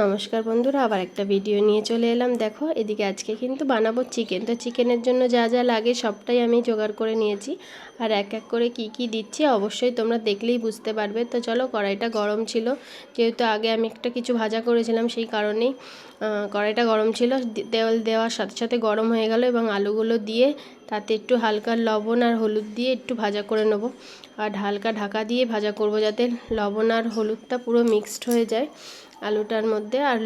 নমস্কার বন্ধুরা, আবার একটা ভিডিও নিয়ে চলে এলাম। দেখো এদিকে আজকে কিন্তু বানাবো চিকেন। তো চিকেনের জন্য যা যা লাগে সবটাই আমি জোগাড় করে নিয়েছি, আর এক এক করে কি কি দিচ্ছি অবশ্যই তোমরা দেখলেই বুঝতে পারবে। তো চলো, কড়াইটা গরম ছিল, যেহেতু আগে আমি একটা কিছু ভাজা করেছিলাম সেই কারণেই কড়াইটা গরম ছিল। তেল দেওয়ার সাথে সাথে গরম হয়ে গেল এবং আলুগুলো দিয়ে তাতে একটু হালকা লবণ আর হলুদ দিয়ে একটু ভাজা করে নেব, আর হালকা ঢাকা দিয়ে ভাজা করব যাতে লবণ আর হলুদটা পুরো মিক্সড হয়ে যায় আলুটার মধ্যে, আর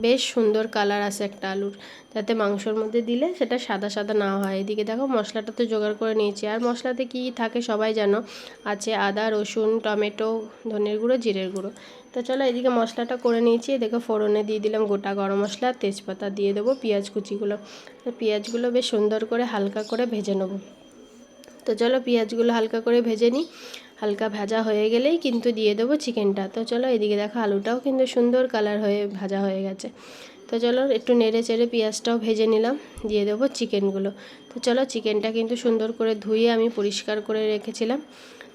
বেশ সুন্দর কালার আসে একটা আলুর, যাতে মাংসর মধ্যে দিলে সেটা সাদা সাদা না হয়। এদিকে দেখো মশলাটা তো জোগাড় করে নিয়েছি, আর মশলাতে কী থাকে সবাই জানো, আছে আদা, রসুন, টমেটো, ধনের গুঁড়ো, জিরের গুঁড়ো। তো চলো এদিকে মশলাটা করে নিয়েছি। দেখো ফোড়নে দিয়ে দিলাম গোটা গরম মশলা, তেজপাতা দিয়ে দেবো, পেঁয়াজ কুচিগুলো। পেঁয়াজগুলো বেশ সুন্দর করে হালকা করে ভেজে নেবো। তো চলো পেঁয়াজগুলো হালকা করে ভেজে নিই। হালকা ভাজা হয়ে গেলেই কিন্তু দিয়ে দেবো চিকেনটা। তো চলো এদিকে দেখো আলুটাও কিন্তু সুন্দর কালার হয়ে ভাজা হয়ে গেছে। তো চলো একটু নেড়ে চেড়ে পেঁয়াজটাও ভেজে নিলাম, দিয়ে দেবো চিকেনগুলো। তো চলো চিকেনটা কিন্তু সুন্দর করে ধুয়ে আমি পরিষ্কার করে রেখেছিলাম,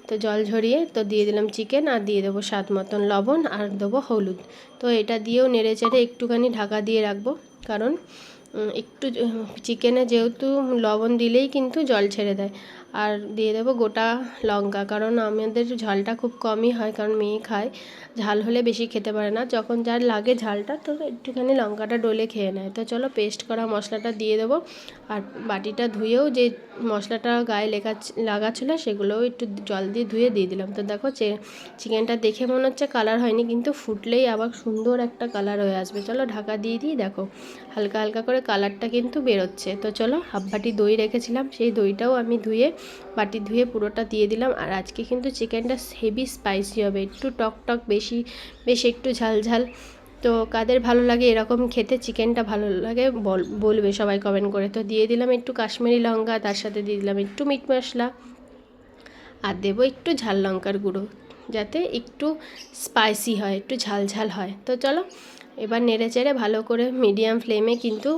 তো জল ঝরিয়ে তো দিয়ে দিলাম চিকেন, আর দিয়ে দেবো স্বাদ মতন লবণ, আর দেবো হলুদ। তো এটা দিয়েও নেড়ে চেড়ে একটুখানি ঢাকা দিয়ে রাখবো, কারণ একটু চিকেনে যেহেতু লবণ দিলেই কিন্তু জল ছেড়ে দেয়। আর দিয়ে দেবো গোটা লঙ্কা, কারণ আমাদের ঝালটা খুব কমই হয়, কারণ মেয়ে খায়, ঝাল হলে বেশি খেতে পারে না, যখন যার লাগে ঝালটা তো একটুখানি লঙ্কাটা ডলে খেয়ে নেয়। তো চলো পেস্ট করা মশলাটা দিয়ে দেবো, আর বাটিটা ধুয়েও যে মশলাটা গায়ে লাগা ছিল সেগুলোও একটু জল দিয়ে ধুয়ে দিয়ে দিলাম। তো দেখো চিকেনটা দেখে মনে হচ্ছে কালার হয়নি, কিন্তু ফুটলেই আবার সুন্দর একটা কালার হয়ে আসবে। চলো ঢাকা দিয়ে দিই, দেখো হালকা হালকা করে কালারটা কিন্তু বেরোচ্ছে। তো চলো হাফ বাটি দই রেখেছিলাম, সেই দইটাও আমি বাটি ধুয়ে পুরোটা দিয়ে দিলাম। আর আজকে কিন্তু চিকেনটা হেভি স্পাইসি হবে, একটু টক টক বেশ একটু ঝাল ঝাল। তো কাদের ভালো লাগে এরকম খেতে, চিকেনটা ভালো লাগে বলবে সবাই কমেন্ট করে। তো দিয়ে দিলাম একটু কাশ্মীরি লঙ্কা, তার সাথে দিয়ে দিলাম একটু মিট মশলা, আর দেবো একটু ঝাল লঙ্কার গুঁড়ো, যাতে একটু স্পাইসি হয়, একটু ঝাল ঝাল হয়। তো চলো এবার নেড়ে চেড়ে ভালো করে মিডিয়াম ফ্লেমে কিন্তু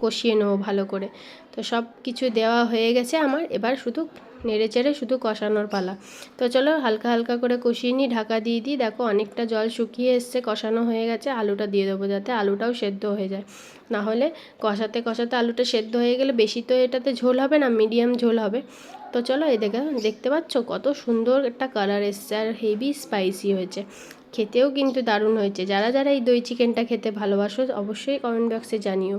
কষিয়ে নেবো ভালো করে। তো সব কিছু দেওয়া হয়ে গেছে আমার, এবার শুধু নেড়ে চেড়ে শুধু কষানোর পালা। তো চলো হালকা হালকা করে কষিয়ে নিই, ঢাকা দিয়ে দিই। দেখো অনেকটা জল শুকিয়ে এসছে, কষানো হয়ে গেছে। আলুটা দিয়ে দেবো যাতে আলুটাও সেদ্ধ হয়ে যায়, না হলে কষাতে কষাতে আলুটা সেদ্ধ হয়ে গেলে বেশি তো এটাতে ঝোল হবে না, মিডিয়াম ঝোল হবে। তো চলো এই দেখতে পাচ্ছ কত সুন্দর একটা কালার এসছে, আর হেভি স্পাইসি হয়েছে, খেতেও কিন্তু দারুণ হয়েছে। যারা যারা এই দই চিকেনটা খেতে ভালোবাসো অবশ্যই কমেন্ট বক্সে জানিও।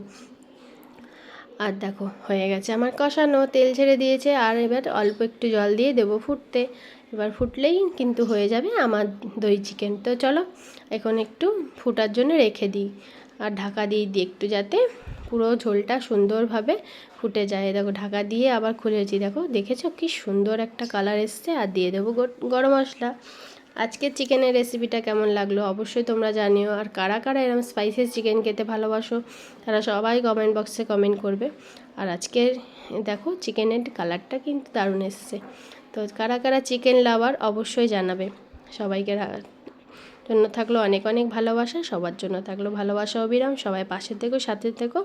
আর দেখো হয়ে গেছে আমার কষানো, তেল ছেড়ে দিয়েছে, আর এবার অল্প একটু জল দিয়ে দেবো ফুটতে। এবার ফুটলেই কিন্তু হয়ে যাবে আমার দই চিকেন। তো চলো এখন একটু ফুটার জন্য রেখে দিই, আর ঢাকা দিয়ে দিই একটু, যাতে পুরো ঝোলটা সুন্দরভাবে ফুটে যায়। দেখো ঢাকা দিয়ে আবার খুলেছি, দেখো দেখেছো কি সুন্দর একটা কালার এসছে। আর দিয়ে দেবো গরম মশলা। আজকের চিকেনের রেসিপিটা কেমন লাগলো অবশ্যই তোমরা জানিও, আর কারা কারা এরকম স্পাইসি চিকেন খেতে ভালোবাসো তারা সবাই কমেন্ট বক্সে কমেন্ট করবে। আর আজকের দেখো চিকেনের কালারটা কিন্তু দারুণ এসছে। তো কারা কারা চিকেন লাভার অবশ্যই জানাবে। সবাইকে জন্য থাকলো অনেক অনেক ভালোবাসা, সবার জন্য থাকলো ভালোবাসা অবিরাম। সবাই পাশে থেকো, সাথে থেকো।